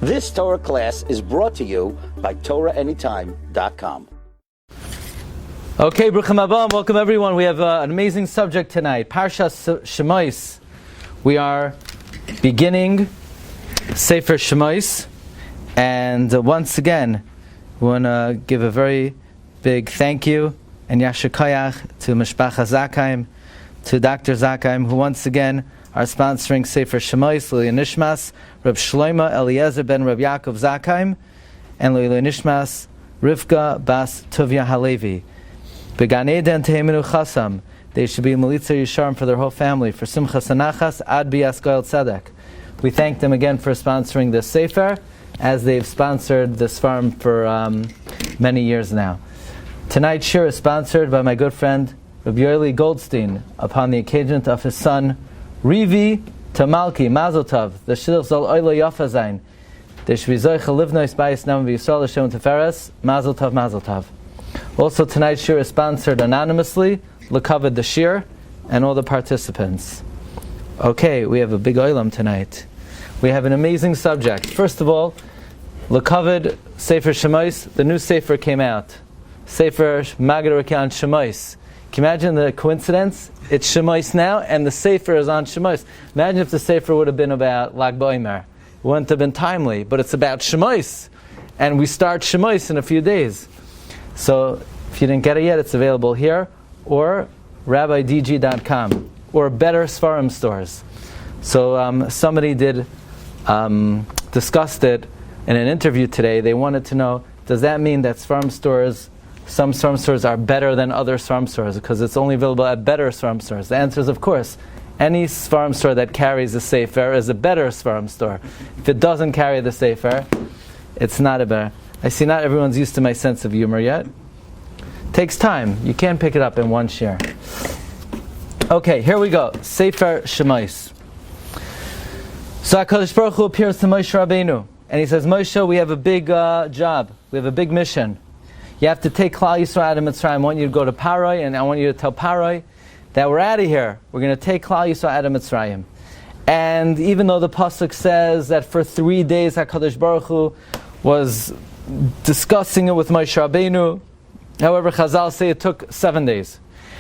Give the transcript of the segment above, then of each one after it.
This Torah class is brought to you by TorahAnytime.com. Okay, Bruchim Abam, welcome everyone. We have an amazing subject tonight, Parshas Shemos. We are beginning Sefer Shemos, and once again, we want to give a very big thank you and Yashar Koyach to Mishpacha Zakheim, to Dr. Zakheim, who once again are sponsoring Sefer Shemos, L'ilui Nishmas, Reb Shlomo Eliezer ben Reb Yaakov Zakheim, and L'ilui Nishmas, Rivka Bas Tuvia Halevi. Began Eden Tehemenu Chasam. They should be Melitza Yisharim for their whole family, for Simchas Anachas, Ad Bias Goel Tzedek. We thank them again for sponsoring this Sefer, as they've sponsored this farm for many years now. Tonight's Shiur is sponsored by my good friend Rabbi Glatstein upon the occasion of his son Rivi Tamalki Mazel Tov. The Shidduch Zal Oila Yafa Zayin. They should be Zoicha Livnois Bayis Nam V'Yisrael Hashem Teferes. Mazel Tov, Mazel Tov. Also, tonight's Shiur is sponsored anonymously, L'Kavod the Shiur, and all the participants. Okay, we have a big oilam tonight. We have an amazing subject. First of all, L'Kavod Sefer Shemos, the new Sefer came out. Sefer Magid Rekan Shemos. Can you imagine the coincidence? It's Shemos now, and the Sefer is on Shemos. Imagine if the Sefer would have been about Lag BaOmer. It wouldn't have been timely, but it's about Shemos. And we start Shemos in a few days. So, if you didn't get it yet, it's available here, or rabbidg.com, or better Sfarim stores. So, somebody discussed it in an interview today. They wanted to know, does that mean that Sfarim stores, some Sfarim stores are better than other Sfarim stores, because it's only available at better Sfarim stores? The answer is, of course, any Sfarim store that carries a Sefer is a better Sfarim store. If it doesn't carry the Sefer, it's not a better. I see not everyone's used to my sense of humor yet. Takes time. You can't pick it up in one share. Okay, here we go. Sefer Shemos. So HaKadosh Baruch Hu appears to Moshe Rabbeinu, and he says, Moshe, we have a big job. We have a big mission. You have to take Klal Yisrael out of Mitzrayim. I want you to go to Paroi, and I want you to tell Paroi that we're out of here. We're going to take Klal Yisrael out of Mitzrayim. And even though the pasuk says that for 3 days HaKadosh Baruch Hu was discussing it with Moshe Rabbeinu, however, Chazal say it took 7 days.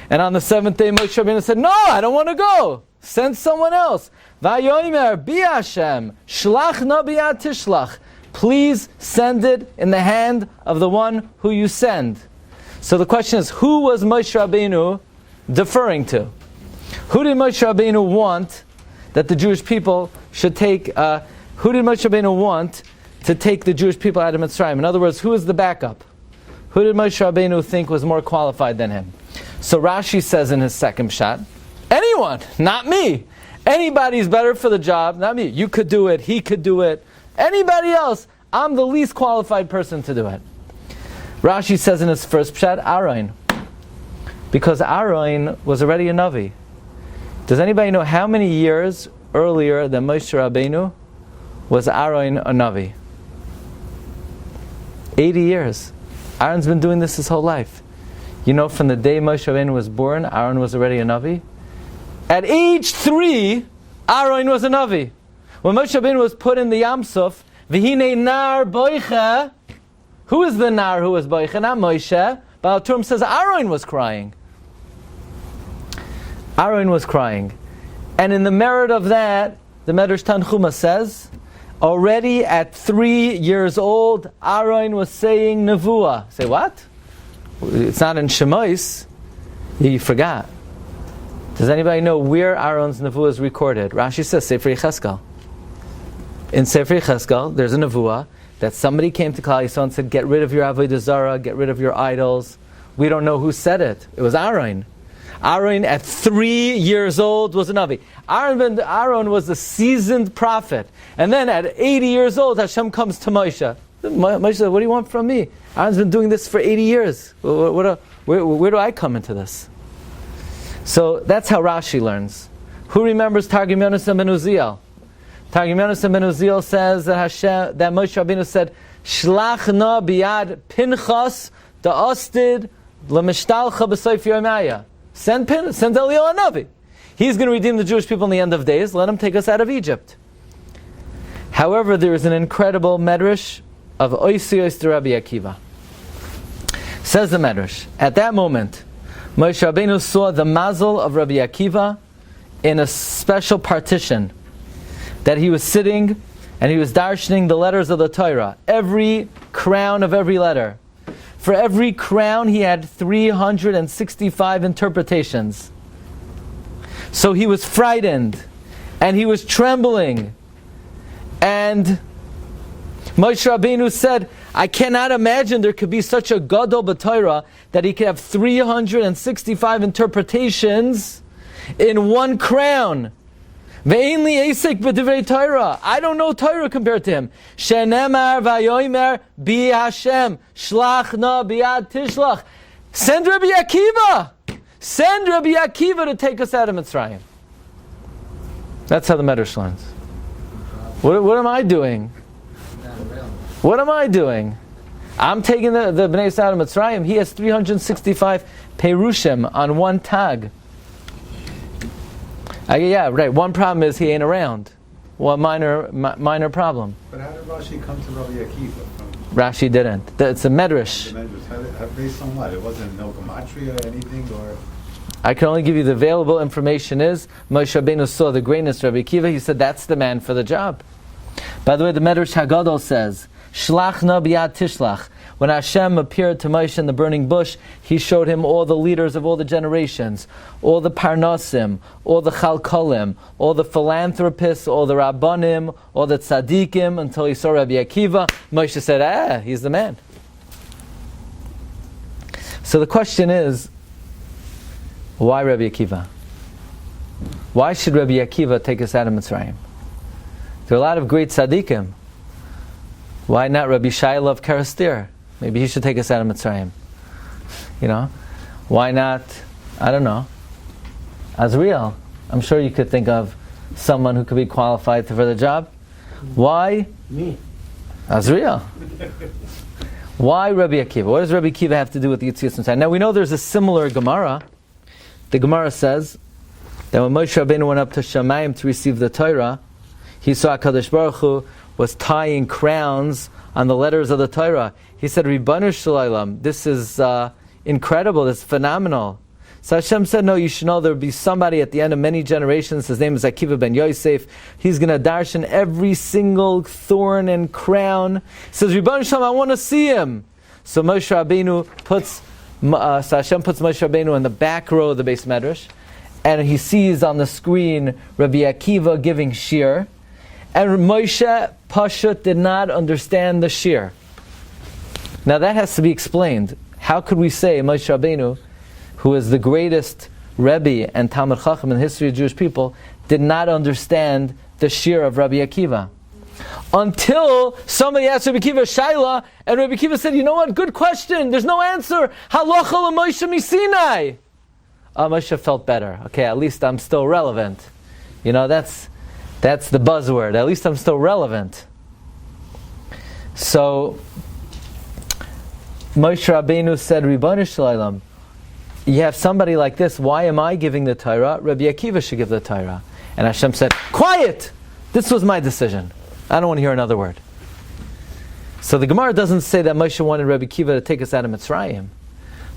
And on the 7th day, Moshe Rabbeinu said, no, I don't want to go. Send someone else. Vayomer bi Hashem, shlach na biyad tishlach. Please send it in the hand of the one who you send. So the question is, who was Moshe Rabbeinu deferring to? Who did Moshe Rabbeinu want that the Jewish people should take? Who did Moshe Rabbeinu want to take the Jewish people out of Mitzrayim? In other words, who is the backup? Who did Moshe Rabbeinu think was more qualified than him? So Rashi says in his second shot, anyone, not me. Anybody's better for the job, not me. You could do it, he could do it. Anybody else, I'm the least qualified person to do it. Rashi says in his first pshat, Aaron. Because Aaron was already a Navi. Does anybody know how many years earlier than Moshe Rabbeinu was Aaron a Navi? 80 years. Aaron's been doing this his whole life. You know, from the day Moshe Rabbeinu was born, Aaron was already a Navi. At age 3, Aaron was a Navi. When Moshe Rabbeinu was put in the Yam Suf, V'hinei nar boicha, who is the nar who was boicha? Not Moshe. Baal Turim says Aaron was crying. Aaron was crying. And in the merit of that, the Medrash Tanchuma says, already at 3 years old, Aaron was saying Nevuah. Say what? It's not in Shemos. You forgot. Does anybody know where Aaron's Nevuah is recorded? Rashi says Sefer Yecheskel. In Sefer Yecheskel, there's a Nevuah that somebody came to Klal Yisrael and said, get rid of your Avodah Zarah, get rid of your idols. We don't know who said it. It was Aaron. Aaron at 3 years old was a Navi. Aaron was a seasoned prophet. And then at 80 years old, Hashem comes to Moshe. Moshe said, what do you want from me? Aaron's been doing this for 80 years. Where do I come into this? So that's how Rashi learns. Who remembers Targum Yonasan ben Uziel? Targum Yonasan ben Uziel says that Moshe Rabbeinu said, Shlach na biyad Pinchas da'astid l'mishtalcha b'soif yomaya. Send Eliyahu Navi. He's going to redeem the Jewish people in the end of days. Let him take us out of Egypt. However, there is an incredible medrash of Oisiyos to Rabbi Akiva. Says the medrash, at that moment, Moshe Rabbeinu saw the mazel of Rabbi Akiva in a special partition, that he was sitting and he was darshaning the letters of the Torah, every crown of every letter. For every crown he had 365 interpretations. So he was frightened and he was trembling. And Moshe Rabbeinu said, I cannot imagine there could be such a gadol b'Torah that he could have 365 interpretations in one crown. Ve'ein li esek b'divrei Torah. I don't know Torah compared to him. Shenemar v'yomer bi Hashem shlach na bi'ad tishlach. Send Rabbi Akiva. Send Rabbi Akiva to take us out of Mitzrayim. That's how the Medrash learns. What am I doing? What am I doing? I'm taking the Bnei out of Mitzrayim. He has 365 perushim on one tag. Yeah, right. One problem is he ain't around. One minor problem. But how did Rashi come to Rabbi Akiva? Rashi didn't. It's a medrash. Based on what? It wasn't no gematria or anything, or? I can only give you the available information is Moshe Rabbeinu saw the greatness of Rabbi Akiva. He said that's the man for the job. By the way, the Medrash Haggadol says, Shlach na biyad tishlach. When Hashem appeared to Moshe in the burning bush, He showed him all the leaders of all the generations, all the parnasim, all the chalkolim, all the philanthropists, all the rabbanim, all the tzaddikim, until He saw Rabbi Akiva. Moshe said, he's the man. So the question is, why Rabbi Akiva? Why should Rabbi Akiva take us out of Mitzrayim? There are a lot of great tzaddikim. Why not Rabbi Shaila of Karastir? Maybe he should take us out of Mitzrayim. Why not, I don't know, Azriel? I'm sure you could think of someone who could be qualified for the job. Why? Me. Azriel. Why Rabbi Akiva? What does Rabbi Akiva have to do with the Yetzias Mitzrayim? Now we know there's a similar Gemara. The Gemara says that when Moshe Rabbeinu went up to Shamayim to receive the Torah, he saw HaKadosh Baruch Hu was tying crowns on the letters of the Torah. He said, Ribbanu Shalom, this is incredible, this is phenomenal. So Hashem said, no, you should know there will be somebody at the end of many generations, his name is Akiva ben Yosef, he's going to darshan every single thorn and crown. He says, Ribbanu Shalom, I want to see him. So Moshe Rabbeinu Hashem puts Moshe Rabbeinu in the back row of the Beis Medrash, and he sees on the screen Rabbi Akiva giving Shiur, and Moshe Pashut did not understand the Shiur. Now that has to be explained. How could we say Moshe Rabbeinu, who is the greatest Rebbi and Talmid Chacham in the history of Jewish people, did not understand the Shiur of Rabbi Akiva? Until somebody asked Rabbi Akiva Shaila, and Rabbi Akiva said, you know what, good question, there's no answer. Halacha l'Moshe misinai. Moshe felt better. Okay, at least I'm still relevant. That's the buzzword. At least I'm still relevant. So Moshe Rabbeinu said, Ribbanu Shalom, you have somebody like this, why am I giving the Torah? Rabbi Akiva should give the Torah. And Hashem said, quiet! This was my decision. I don't want to hear another word. So the Gemara doesn't say that Moshe wanted Rabbi Akiva to take us out of Mitzrayim.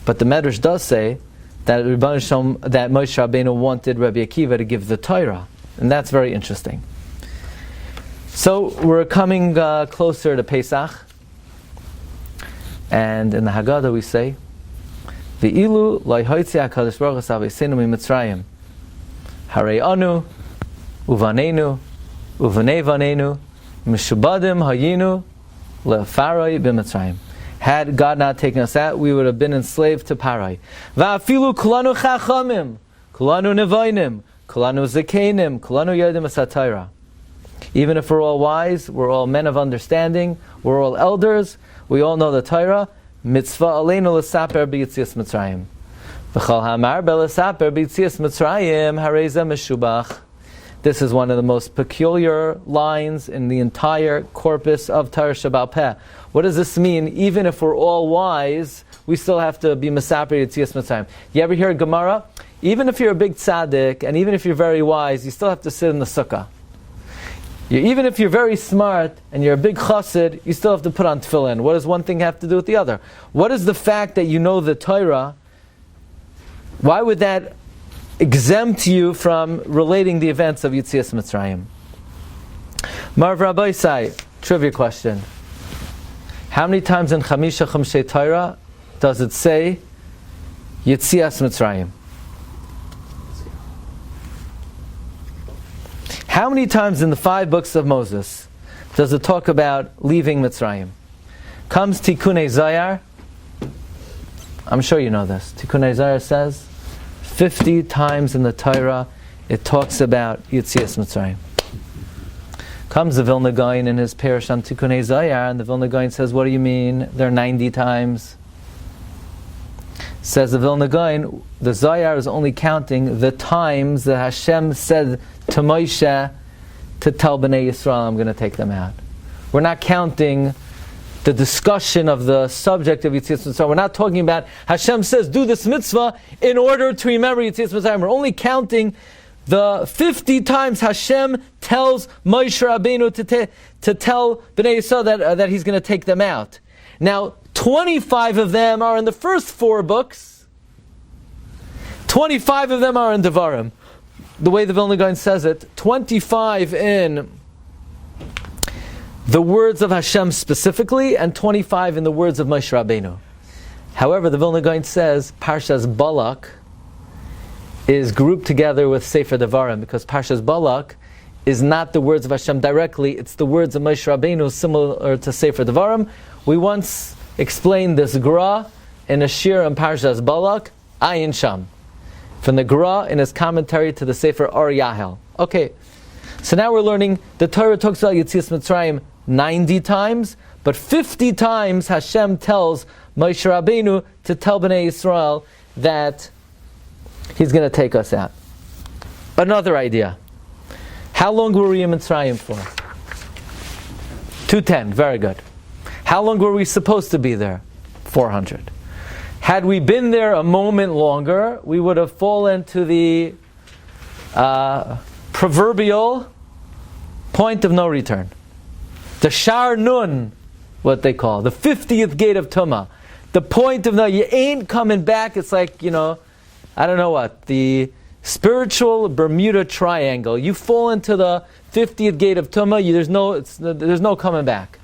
But the Medrash does say that Moshe Rabbeinu wanted Rabbi Akiva to give the Torah. And that's very interesting. So we're coming closer to Pesach. And in the Haggadah we say, V'ilu lo yhotzei HaKadosh Baruch Hu saveisenu miMitzrayim. Harei anu, uvanenu, uvanei vanenu, mishubadim hayinu lefaroi b'Mitzrayim. Had God not taken us out, we would have been enslaved to Parai. Va'afilu kulanu chachamim, kulanu nevoinim, kulanu zakenim, kulanu yodim asatayra. Even if we're all wise, we're all men of understanding, we're all elders, we all know the Torah, mitzvah aleinu l'saper b'yitzias Mitzrayim. V'chol ha'amar b'lesaper b'yitzias Mitzrayim hareza meshubach. This is one of the most peculiar lines in the entire corpus of Torah Sheba'al Peh. What does this mean? Even if we're all wise, we still have to be mesaper yitzias Mitzrayim. You ever hear a Gemara? Even if you're a big tzaddik, and even if you're very wise, you still have to sit in the sukkah. Even if you're very smart and you're a big chassid, you still have to put on tefillin. What does one thing have to do with the other? What is the fact that you know the Torah? Why would that exempt you from relating the events of Yetzias Mitzrayim? Marv Rabbi Sai, trivia question. How many times in Chamisha Chumshei Torah does it say Yetzias Mitzrayim? How many times in the 5 books of Moses does it talk about leaving Mitzrayim? Comes Tikkunei Zayar. I'm sure you know this. Tikkunei Zayar says 50 times in the Torah it talks about Yetzias Mitzrayim. Comes the Vilna Gaon in his Parsha on Tikkunei Zayar, and the Vilna Gaon says, what do you mean? There are 90 times. Says the Vilna Gaon, the Zayar is only counting the times that Hashem said to Moshe to tell Bnei Yisrael, I'm going to take them out. We're not counting the discussion of the subject of Yetzias Mitzrayim. We're not talking about Hashem says, do this mitzvah in order to remember Yetzias Mitzrayim. We're only counting the 50 times Hashem tells Moshe Rabbeinu to tell Bnei Yisrael that he's going to take them out. Now, 25 of them are in the first 4 books. 25 of them are in Devarim. The way the Vilna Gaon says it, 25 in the words of Hashem specifically, and 25 in the words of Moshe Rabbeinu. However, the Vilna Gaon says Parshas Balak is grouped together with Sefer Devarim, because Parshas Balak is not the words of Hashem directly, it's the words of Moshe Rabbeinu, similar to Sefer Devarim. We once explained this Gra in a Shiur on Parshas Balak, Ayin Sham, from the Gra in his commentary to the Sefer Or Yahel. Okay, so now we're learning the Torah talks about Yetzias Mitzrayim 90 times, but 50 times Hashem tells Moshe Rabbeinu to tell Bnei Yisrael that he's going to take us out. Another idea. How long were we in Mitzrayim for? 210, very good. How long were we supposed to be there? 400. Had we been there a moment longer, we would have fallen to the proverbial point of no return. The Shar Nun, what they call, the 50th gate of Tumah. The point of no, you ain't coming back. It's like, I don't know what, the spiritual Bermuda Triangle. You fall into the 50th gate of Tumah, there's no coming back.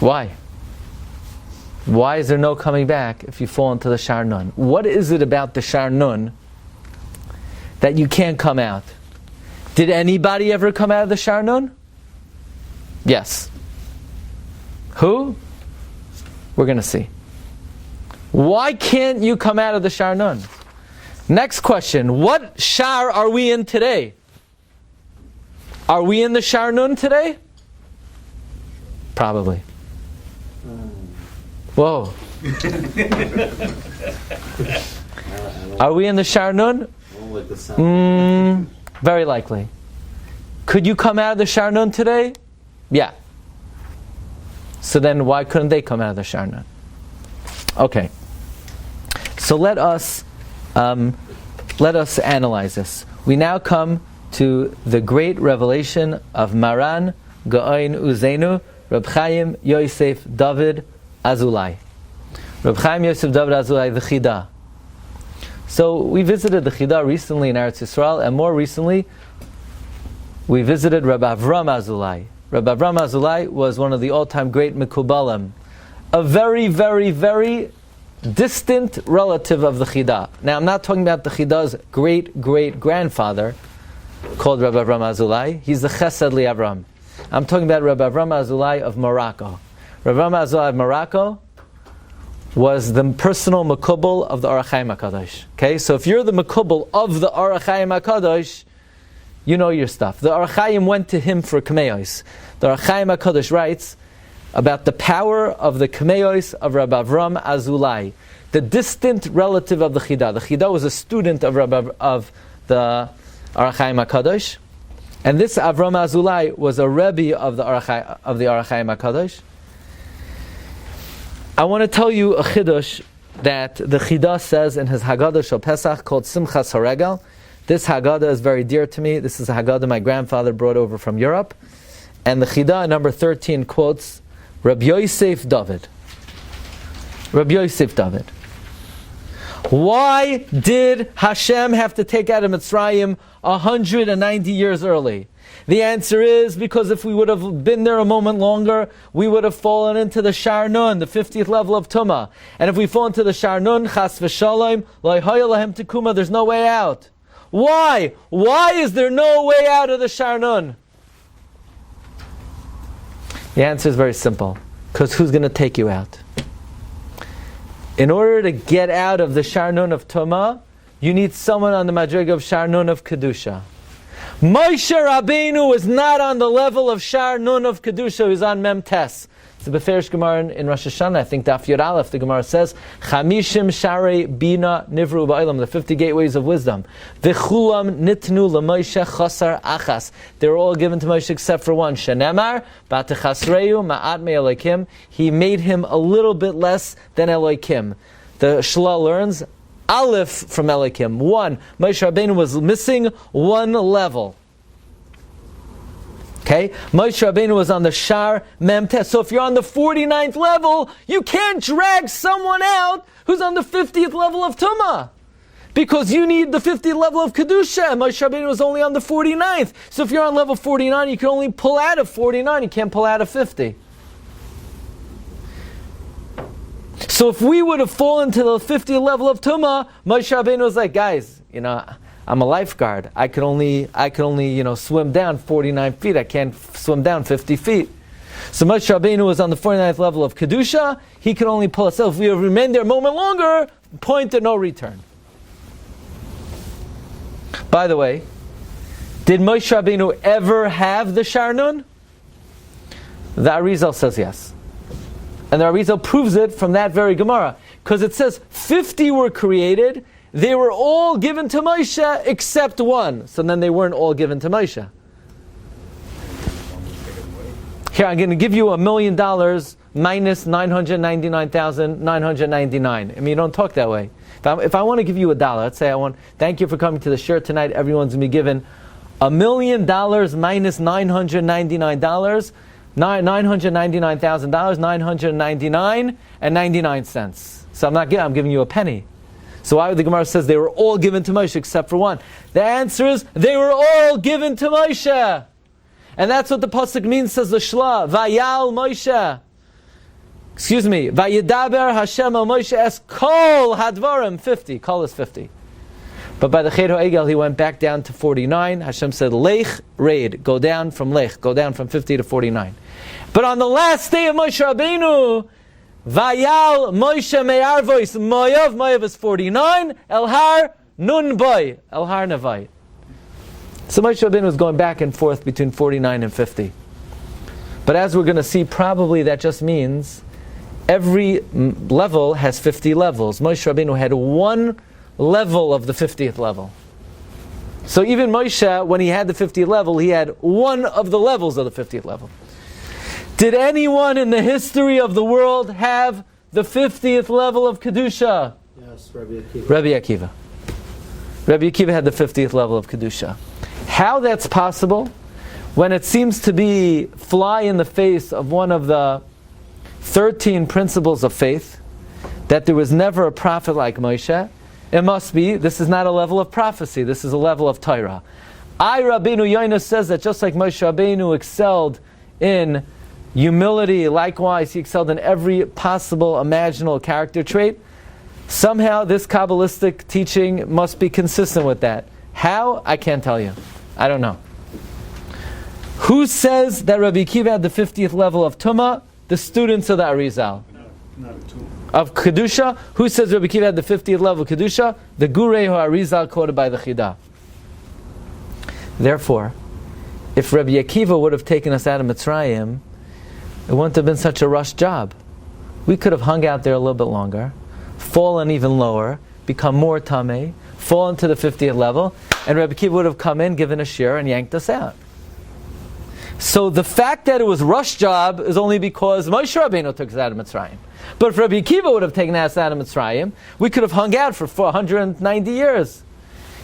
Why? Why is there no coming back if you fall into the Shar Nun? What is it about the Shar Nun that you can't come out? Did anybody ever come out of the Shar Nun? Yes. Who? We're going to see. Why can't you come out of the Shar Nun? Next question. What Shar are we in today? Are we in the Shar Nun today? Probably. Whoa. Are we in the Shar Nun? Very likely. Could you come out of the Shar Nun today? Yeah. So then why couldn't they come out of the Shar Nun? Okay. So let us analyze this. We now come to the great revelation of Maran Gaon Uzenu Reb Chaim Yosef David Azulai. Reb Chaim Yosef David Azulai, the Chida. So we visited the Chida recently in Eretz Yisrael, and more recently we visited Rabbi Avram Azulai. Rabbi Avram Azulai was one of the all-time great Mekubalim, a very, very, very distant relative of the Chida. Now I'm not talking about the Chida's great-great-grandfather, called Rabbi Avram Azulai. He's the Chesed Li Avram. I'm talking about Rabbi Avram Azulai of Morocco. Rabbi Avram Azulai of Morocco was the personal Mekubal of the Or HaChaim HaKadosh. Okay, so if you're the Mekubal of the Or HaChaim HaKadosh, you know your stuff. The Or HaChaim went to him for Kameos. The Or HaChaim HaKadosh writes about the power of the Kameos of Rabbi Avram Azulai, the distant relative of the Chida. The Chida was a student of the Or HaChaim HaKadosh, and this Avram Azulai was a Rebbi of the Or HaChaim HaKadosh. I want to tell you a chidush that the Chida says in his Haggadah Shel Pesach called Simchas HaRegel, This Haggadah is very dear to me. This is a Haggadah my grandfather brought over from Europe. And the Chidah, number 13, quotes Rabbi Yosef David. Rabbi Yosef David. Why did Hashem have to take out of Mitzrayim 190 years early? The answer is because if we would have been there a moment longer, we would have fallen into the Shar Nun, the 50th level of Tumah. And if we fall into the Shar Nun, Chas v'Shalom, Lo Hayah Lahem Tekuma, there's no way out. Why? Why is there no way out of the Shar Nun? The answer is very simple. Because who's going to take you out? In order to get out of the Shar Nun of Tumah, you need someone on the Madriga of Shar Nun of Kedusha. Moshe Rabbeinu was not on the level of Shar Nun of Kedusha, he was on Mem Tes. It's the Beferish Gemara in Rosh Hashanah, I think Daf Yud Aleph, the Gemara says, Chamishim Sharei Bina Nivru Ba'ilam, the 50 gateways of wisdom. V'chulam nitnu l'Moshe chasar achas. They were all given to Moshe except for one. Shenemar, Batechasreyu Ma'at Me Elokim. He made him a little bit less than Elokim. The Shla learns, Aleph from Elokim. One, Moshe Rabbeinu was missing one level. Okay? Moshe Rabbeinu was on the Shar Mem Tes. So if you're on the 49th level, you can't drag someone out who's on the 50th level of Tumah. Because you need the 50th level of Kedusha, and Moshe Rabbeinu was only on the 49th. So if you're on level 49, you can only pull out of 49, you can't pull out of 50. So if we would have fallen to the 50th level of Tumah, Moshe Rabbeinu was like, guys, I'm a lifeguard. I could only, swim down 49 feet. I can't swim down 50 feet. So Moshe Rabbeinu was on the 49th level of Kedusha. He could only pull us out. If we have remained there a moment longer, point to no return. By the way, did Moshe Rabbeinu ever have the Shar Nun? The Arizal says yes. And the Arizal proves it from that very Gemara. Because it says 50 were created. They were all given to Moshe except one. So then they weren't all given to Moshe. Here, I'm going to give you $1 million minus 999,999. I mean, you don't talk that way. If I want to give you $1, let's say thank you for coming to the shiur tonight. Everyone's going to be given $1 million minus $999. $999,000, $999.99. So I'm giving you a penny. So why would the Gemara says they were all given to Moshe except for one? The answer is they were all given to Moshe. And that's what the pasuk means, says the Shla. Vayal Moshe. Vayidaber Hashem al Moshe es kol hadvarim 50. Kol is 50. But by the Ched HaEgel, he went back down to 49. Hashem said, Lech, raid, go down from 50 to 49. But on the last day of Moshe Rabbeinu, Vayal Moshe Me'arvois Moav is 49, Elhar Nun Boy, Elhar Nevai. So Moshe Rabbeinu was going back and forth between 49 and 50. But as we're going to see, probably that just means every level has 50 levels. Moshe Rabbeinu had one level of the 50th level. So even Moshe, when he had the 50th level, he had one of the levels of the 50th level. Did anyone in the history of the world have the 50th level of Kedusha? Yes, Rabbi Akiva. Rabbi Akiva had the 50th level of Kedusha. How that's possible, when it seems to be fly in the face of one of the 13 principles of faith, that there was never a prophet like Moshe, it must be, this is not a level of prophecy, this is a level of Torah. Rabbeinu Yoina says that just like Moshe Rabbeinu excelled in humility, likewise he excelled in every possible imaginable character trait, somehow this Kabbalistic teaching must be consistent with that. How? I can't tell you. I don't know. Who says that Rabbi Akiva had the 50th level of Tumah? The students of the Arizal. Not a Tumah. Of Kedusha, who says Rabbi Akiva had the 50th level of Kedusha? The Gurei Arizal quoted by the Chidah. Therefore, if Rabbi Akiva would have taken us out of Mitzrayim, it wouldn't have been such a rush job. We could have hung out there a little bit longer, fallen even lower, become more tamei, fall into the 50th level, and Rabbi Akiva would have come in, given a shiur, and yanked us out. So the fact that it was rush job is only because Moshe Rabbeinu took us out of Mitzrayim. But if Rabbi Akiva would have taken us out of Mitzrayim, we could have hung out for 490 years.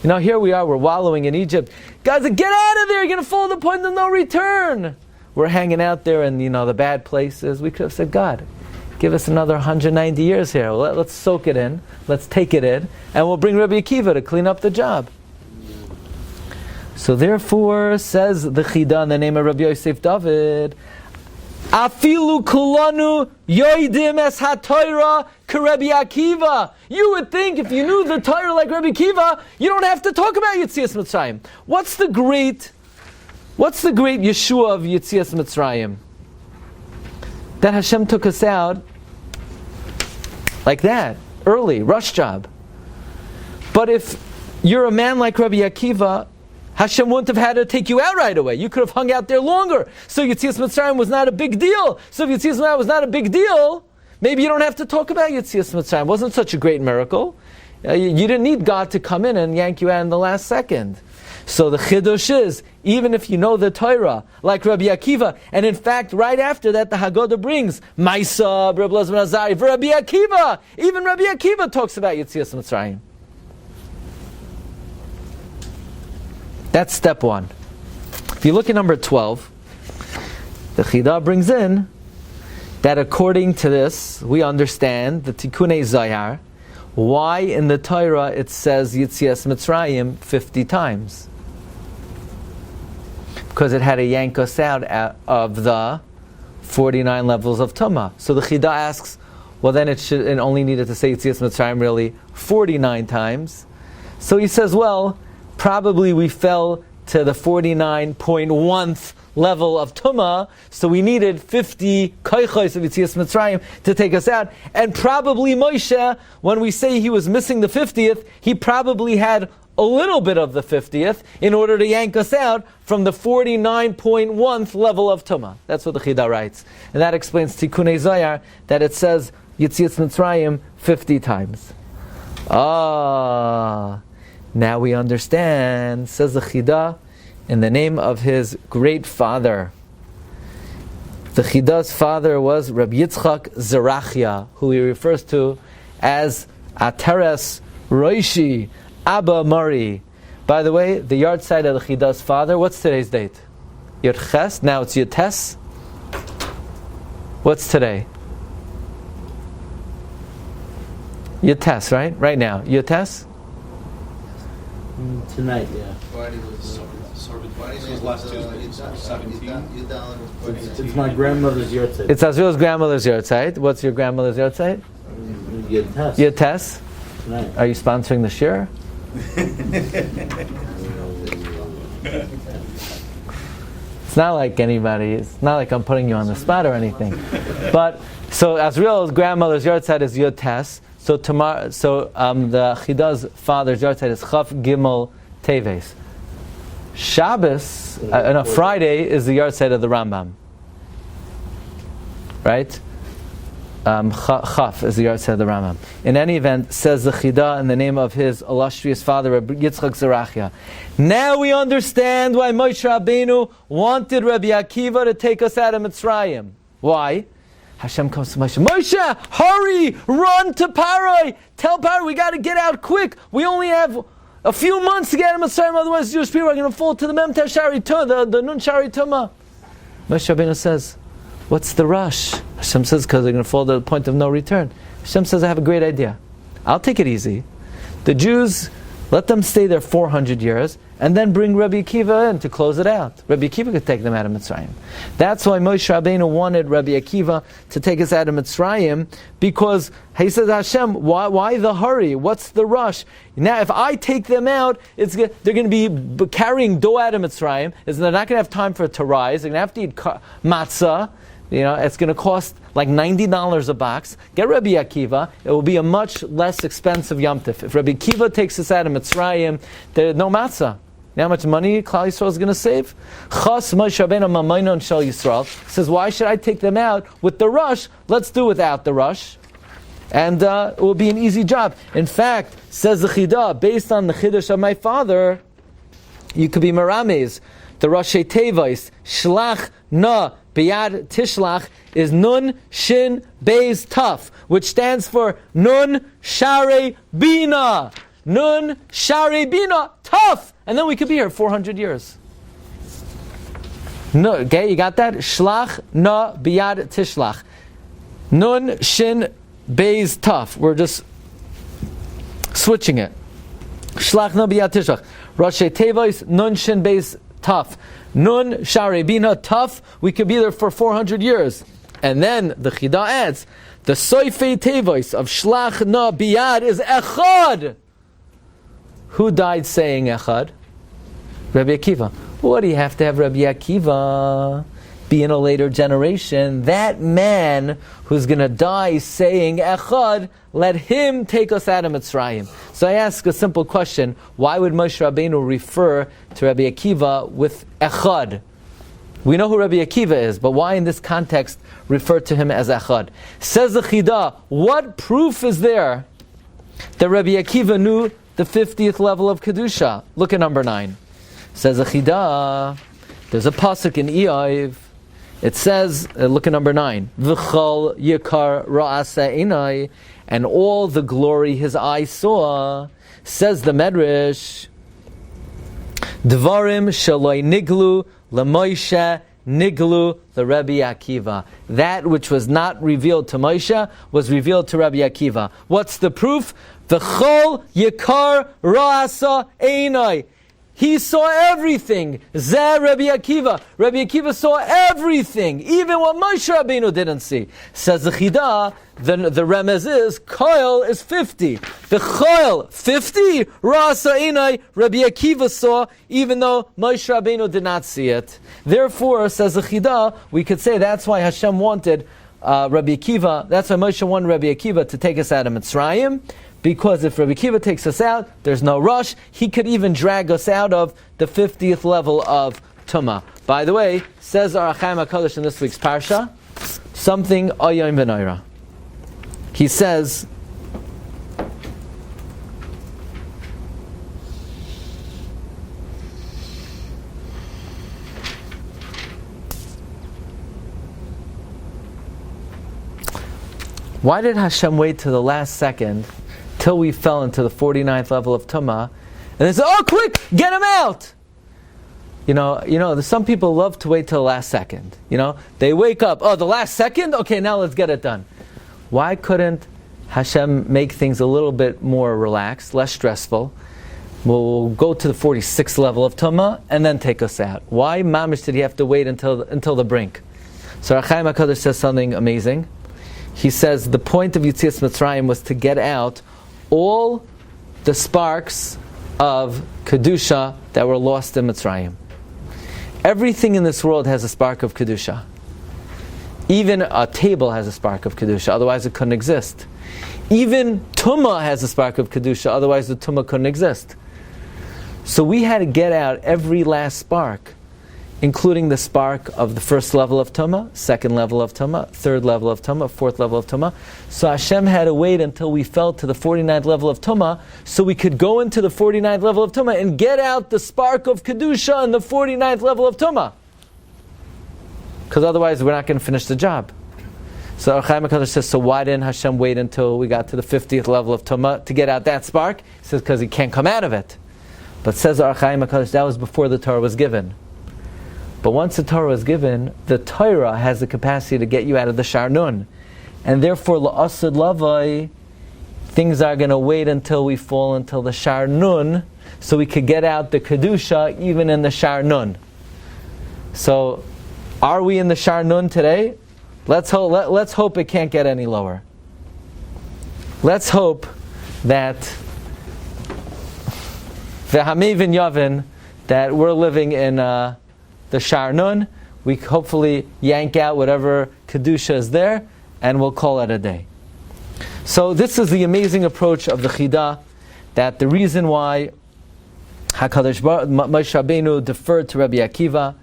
Here we are, we're wallowing in Egypt. God said, get out of there, you're going to fall to the point of no return. We're hanging out there in, the bad places. We could have said, God, give us another 190 years here. Let's soak it in. Let's take it in. And we'll bring Rabbi Akiva to clean up the job. So therefore, says the Chida in the name of Rabbi Yosef David, Afilu kulanu yoidim es ha-Torah ka-Rabbi Akiva. You would think if you knew the Torah like Rabbi Akiva, you don't have to talk about Yetzias Mitzrayim. What's the great Yeshua of Yetzias Mitzrayim? That Hashem took us out like that, early, rush job. But if you're a man like Rabbi Akiva, Hashem wouldn't have had to take you out right away. You could have hung out there longer. So Yetzias Mitzrayim was not a big deal. So if Yetzias Mitzrayim was not a big deal, maybe you don't have to talk about Yetzias Mitzrayim. It wasn't such a great miracle. You didn't need God to come in and yank you out in the last second. So the Chidush is, even if you know the Torah, like Rabbi Akiva, and in fact, right after that, the Haggadah brings, Maisa, Rabbi Lazar, Rabbi Akiva. Even Rabbi Akiva talks about Yetzias Mitzrayim. That's step one. If you look at number 12, the Chida brings in that according to this, we understand the Tikkunei Zayar, why in the Torah it says Yetzias Mitzrayim 50 times. Because it had to yank us out of the 49 levels of Tumah. So the Chida asks, well then it only needed to say Yetzias Mitzrayim really 49 times. So he says, well, probably we fell to the 49.1th level of Tumah, so we needed 50 koichos of Yetzias Mitzrayim to take us out. And probably Moshe, when we say he was missing the 50th, he probably had a little bit of the 50th in order to yank us out from the 49.1th level of Tumah. That's what the Chida writes. And that explains Tikkunei Zayar, that it says Yetzias Mitzrayim 50 times. Now we understand, says the Chida, in the name of his great father. The Chida's father was Rabbi Yitzchak Zerachia, who he refers to as Ateres Roishi Abba Mari. By the way, the yard site of the Chida's father, what's today's date? Yud Ches, now it's Yud Tes. What's today? Yud Tes, right? Right now. Yud Tes? Tonight, yeah. Friday was last Tuesday, 17. It's my grandmother's yahrzeit. It's Azriel's grandmother's yahrzeit. What's your grandmother's yahrzeit? Yud Tes. Yud Tes. Tonight. Are you sponsoring the Shiur? It's not like anybody. It's not like I'm putting you on the spot or anything. But so Azriel's grandmother's yahrzeit is Yud Tes. So tomorrow, the Chida's father's yahrzeit is Chaf Gimel Teves. Shabbos, Friday is the yahrzeit of the Rambam. Right? Chaf is the yahrzeit of the Rambam. In any event, says the Chida in the name of his illustrious father, Rabbi Yitzchak Zerachia. Now we understand why Moshe Rabbeinu wanted Rabbi Akiva to take us out of Mitzrayim. Why? Hashem comes to Moshe. Moshe, hurry, run to Paroi. Tell Paroi we got to get out quick. We only have a few months to get out of Mitzrayim, otherwise Jewish people are going to fall to the Memtev Shari Tumah, the Nun Shari Tumah. Moshe Rabbeinu says, what's the rush? Hashem says, because they're going to fall to the point of no return. Hashem says, I have a great idea. I'll take it easy. The Jews, let them stay there 400 years, and then bring Rabbi Akiva in to close it out. Rabbi Akiva could take them out of Mitzrayim. That's why Moshe Rabbeinu wanted Rabbi Akiva to take us out of Mitzrayim, because he says, Hashem, why the hurry? What's the rush? Now, if I take them out, they're going to be carrying dough out of Mitzrayim. They're not going to have time for it to rise. They're going to have to eat matzah. It's going to cost like $90 a box. Get Rabbi Akiva. It will be a much less expensive Yom Tov. If Rabbi Akiva takes us out of Mitzrayim, there's no matzah. You know how much money Klal Yisrael is going to save? Chas Moshe Rabbeinu Mamaynon Shel Yisrael says, why should I take them out with the rush? Let's do without the rush. And it will be an easy job. In fact, says the Chida, based on the Chiddush of my father, you could be Merames. The Rashi Tevos, Shlach Na Biyad Tishlach, is Nun Shin Beis Taf, which stands for Nun Share Bina. Nun Shari Bina Taf, and then we could be here 400 years. No, okay, you got that? Shlach na biyad tishlach. Nun shin beis taf. We're just switching it. Shlach na biyad tishlach. Rashi tevois nun shin beis taf. Nun shari bina taf. We could be there for 400 years. And then the Chida adds, the soifei tevois of shlach na biyad is echad. Who died saying echad? Rabbi Akiva. What do you have to have Rabbi Akiva be in a later generation? That man who's going to die saying echad, let him take us out of Mitzrayim. So I ask a simple question. Why would Moshe Rabbeinu refer to Rabbi Akiva with echad? We know who Rabbi Akiva is, but why in this context refer to him as echad? Says the Chida, what proof is there that Rabbi Akiva knew the 50th level of Kedusha? Look at number 9. Says a Chida, there's a pasuk in Eiv. It says, look at number 9. V'chol yikar ra'asa einai, and all the glory his eye saw. Says the Medrash, Dvarim shaloi niglu l'Moshe niglu l'Rebbi Akiva. That which was not revealed to Moshe was revealed to Rabbi Akiva. What's the proof? V'chol yikar ra'asa einai. He saw everything. Zeh Rabbi Akiva. Rabbi Akiva saw everything, even what Moshe Rabbeinu didn't see. Says the Chida, the remez is, Koil is 50. The Koil, 50, Rasa Einai, Rabbi Akiva saw, even though Moshe Rabbeinu did not see it. Therefore, says the Chida, we could say that's why Hashem wanted Rabbi Akiva, that's why Moshe wanted Rabbi Akiva to take us out of Mitzrayim. Because if Rabbi Akiva takes us out, there's no rush. He could even drag us out of the 50th level of Tumah. By the way, says our Chaim HaKadosh in this week's Parsha, something Ayom V'Noira. He says, why did Hashem wait to the last second till we fell into the 49th level of Tumah, and they said, "Oh, quick, get him out!" You know. Some people love to wait till the last second. They wake up. Oh, the last second? Okay, now let's get it done. Why couldn't Hashem make things a little bit more relaxed, less stressful? We'll go to the 46th level of Tumah and then take us out. Why, mamish, did he have to wait until the brink? So Chaim HaKadosh says something amazing. He says the point of Yetzias Mitzrayim was to get out all the sparks of Kedusha that were lost in Mitzrayim. Everything in this world has a spark of Kedusha. Even a table has a spark of Kedusha, otherwise it couldn't exist. Even Tumah has a spark of Kedusha, otherwise the Tumah couldn't exist. So we had to get out every last spark, including the spark of the first level of Tumah, second level of Tumah, third level of Tumah, fourth level of Tumah. So Hashem had to wait until we fell to the 49th level of Tumah, so we could go into the 49th level of Tumah and get out the spark of Kedusha in the 49th level of Tumah. Because otherwise we're not going to finish the job. So Chaim HaKadosh says, so why didn't Hashem wait until we got to the 50th level of Tumah to get out that spark? He says, because he can't come out of it. But says Chaim HaKadosh, that was before the Torah was given. But once the Torah is given, the Torah has the capacity to get you out of the Shar Nun. And therefore, la'asud lavai, things are going to wait until we fall until the Shar Nun, so we could get out the Kedusha even in the Shar Nun. So, are we in the Shar Nun today? Let's hope it can't get any lower. Let's hope that v'hamevin yavin, that we're living in the Shar Nun, we hopefully yank out whatever Kedusha is there, and we'll call it a day. So this is the amazing approach of the Chida, that the reason why Moshe Rabbeinu deferred to Rabbi Akiva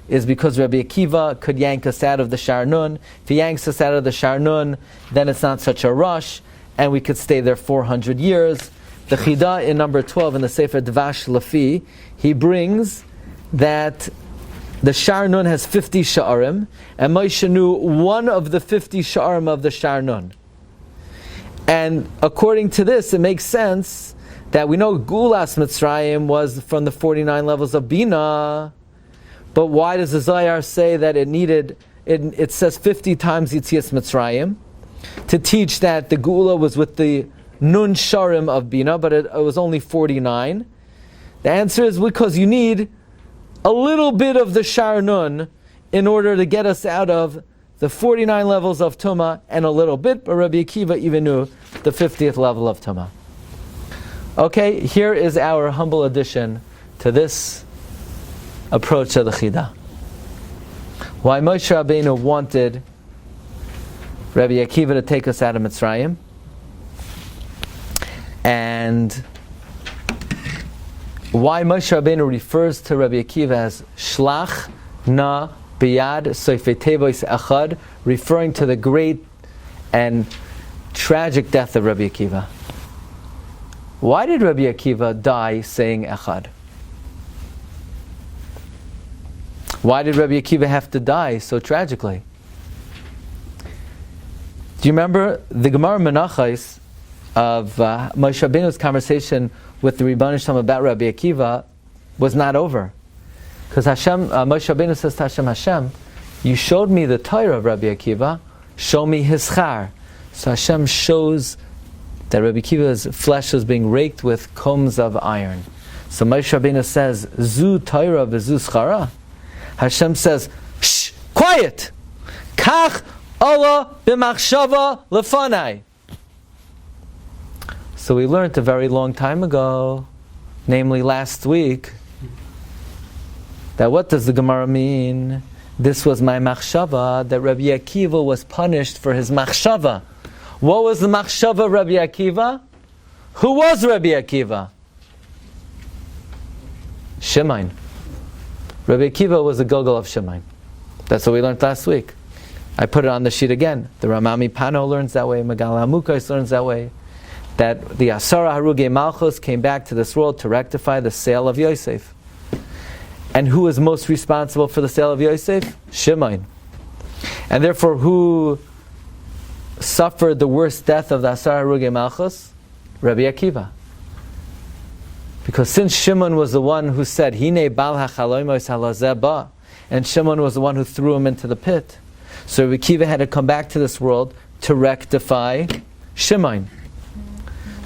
is because Rabbi Akiva could yank us out of the Shar Nun. If he yanks us out of the Shar Nun, then it's not such a rush, and we could stay there 400 years. The Chida in number 12 in the Sefer Dvash Lafi, he brings that the Shar Nun has 50 sha'arim, and Moshe knew one of the 50 sha'arim of the Shar Nun. And according to this, it makes sense that we know Gulas Mitzrayim was from the 49 levels of Bina, but why does the Zohar say that it says 50 times Yitzias Mitzrayim, to teach that the Geula was with the Nun Sharim of Bina, but it was only 49? The answer is because you need a little bit of the Shar Nun in order to get us out of the 49 levels of Tumah, and a little bit, but Rabbi Akiva even knew the 50th level of Tumah. Okay, here is our humble addition to this approach to the Chida. Why Moshe Rabbeinu wanted Rabbi Akiva to take us out of Mitzrayim, and why Moshe Rabbeinu refers to Rabbi Akiva as Shlach Na Biyad Soifei Tevois Echad, referring to the great and tragic death of Rabbi Akiva. Why did Rabbi Akiva die saying Echad? Why did Rabbi Akiva have to die so tragically? Do you remember the Gemara Menachos of Moshe Rabbeinu's conversation with the Rebbeinu Shalom about Rabbi Akiva was not over? Because Moshe Rabbeinu says to Hashem, you showed me the Torah of Rabbi Akiva, show me his char. So Hashem shows that Rabbi Akiva's flesh was being raked with combs of iron. So Moshe Rabbeinu says, Zu Torah v'zu schara. Hashem says, shh, quiet! Kach Allah b'machshava lefanai. So we learned a very long time ago, namely last week, that what does the Gemara mean? This was my machshava, that Rabbi Akiva was punished for his machshava. What was the machshava of Rabbi Akiva? Who was Rabbi Akiva? Shemain. Rabbi Akiva was the Gilgal of Shemain. That's what we learned last week. I put it on the sheet again. The Ramami Pano learns that way, Megal HaMukos learns that way, that the Asara Haruge Malchus came back to this world to rectify the sale of Yosef. And who was most responsible for the sale of Yosef? Shemain. And therefore, who suffered the worst death of the Asar Haruge Malchus? Rabbi Akiva. Because since Shimon was the one who said, Hine bal hachaloimos halazeh ba, and Shimon was the one who threw him into the pit, so Rabbi Akiva had to come back to this world to rectify Shimon.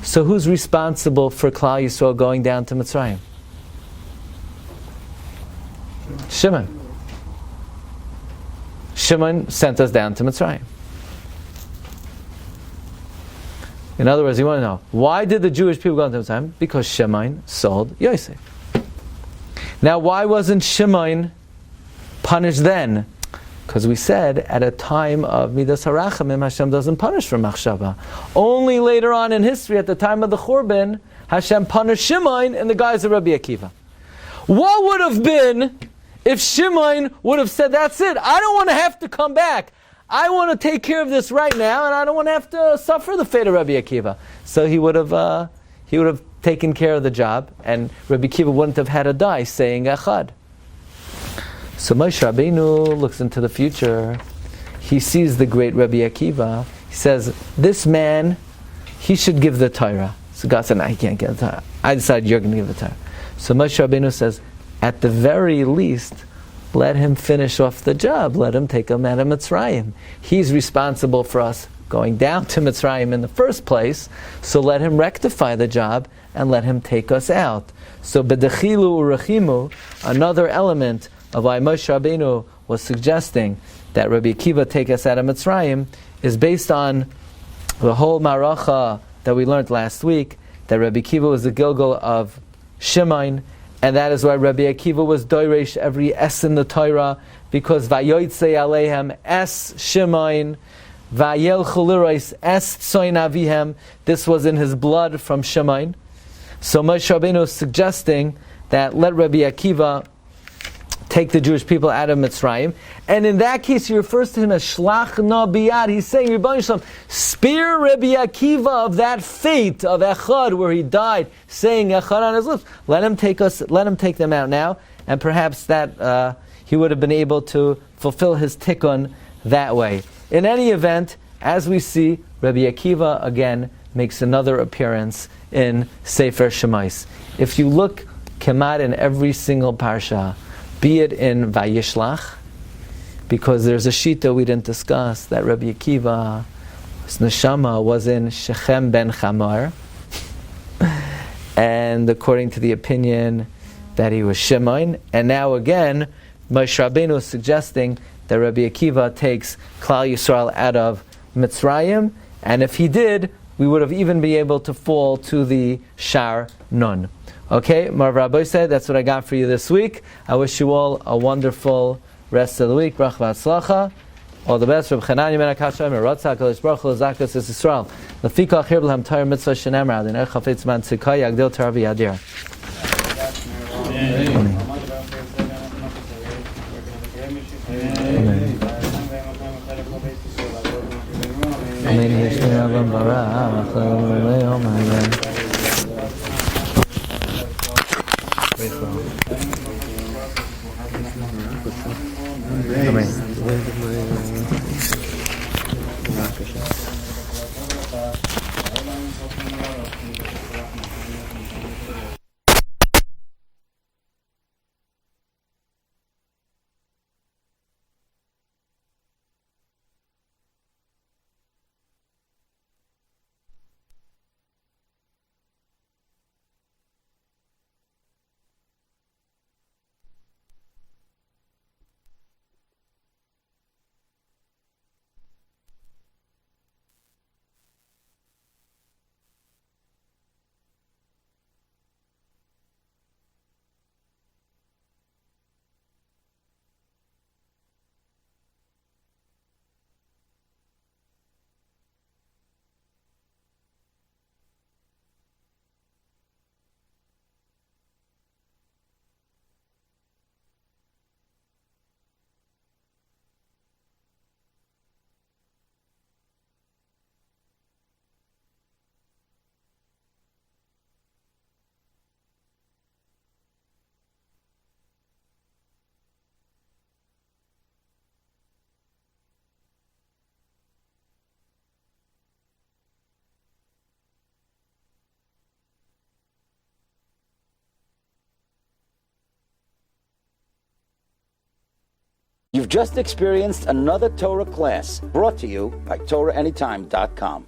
So who's responsible for Klal Yisrael going down to Mitzrayim? Shimon. Shimon sent us down to Mitzrayim. In other words, you want to know, why did the Jewish people go into Mitzrayim? Because Shimon sold Yosef. Now, why wasn't Shimon punished then? Because we said, at a time of Midas HaRachamim, Hashem doesn't punish for Machshava. Only later on in history, at the time of the Churban, Hashem punished Shimon in the guise of Rabbi Akiva. What would have been if Shimon would have said, that's it, I don't want to have to come back. I want to take care of this right now, and I don't want to have to suffer the fate of Rabbi Akiva. So he would have taken care of the job, and Rabbi Akiva wouldn't have had to die saying Echad. So Moshe Rabbeinu looks into the future. He sees the great Rabbi Akiva. He says, this man, he should give the Torah. So God said, no, he can't give the Torah. I decided you're going to give the Torah. So Moshe Rabbeinu says, at the very least, let him finish off the job. Let him take him out of Mitzrayim. He's responsible for us going down to Mitzrayim in the first place, so let him rectify the job and let him take us out. So B'dechilu Urachimu, another element of why Moshe Rabbeinu was suggesting that Rabbi Akiva take us out of Mitzrayim, is based on the whole maracha that we learned last week, that Rabbi Akiva was the Gilgal of Shimon, and that is why Rabbi Akiva was doiresh every S in the Torah, because Vayotzei Aleihem Es Shimon, Vayel Chulirois Es Tzoin Avihem, this was in his blood from Shimon. So Moshe Rabbeinu is suggesting that let Rabbi Akiva take the Jewish people out of Mitzrayim, and in that case he refers to him as Shlach Na Biyad. He's saying, Rebbeinu Shalom, spare Rabbi Akiva of that fate of Echad where he died, saying Echad on his lips. Let him take them out now, and perhaps that he would have been able to fulfill his tikkun that way. In any event, as we see, Rabbi Akiva again makes another appearance in Sefer Shemos. If you look kemat in every single Parsha, be it in Vayishlach, because there's a shita we didn't discuss, that Rabbi Akiva, his neshama was in Shechem ben Chamar, and according to the opinion that he was Shimon, and now again, Moshe Rabbeinu is suggesting that Rabbi Akiva takes Klal Yisrael out of Mitzrayim, and if he did, we would have even been able to fall to the Shar Nun. Okay, Mar Rabbi said, that's what I got for you this week. I wish you all a wonderful rest of the week. Brach v'atzlacha. All the best. Reb Chananya ben Akasha, Merotzah, Kodesh Baruch Hu, Zakas is Yisrael. Lefikach hir b'lam Torah mitzvah shenemar, Adonai chafetz man tzikah, yagdil Torah v'yadir. Amen. You've just experienced another Torah class brought to you by TorahAnytime.com.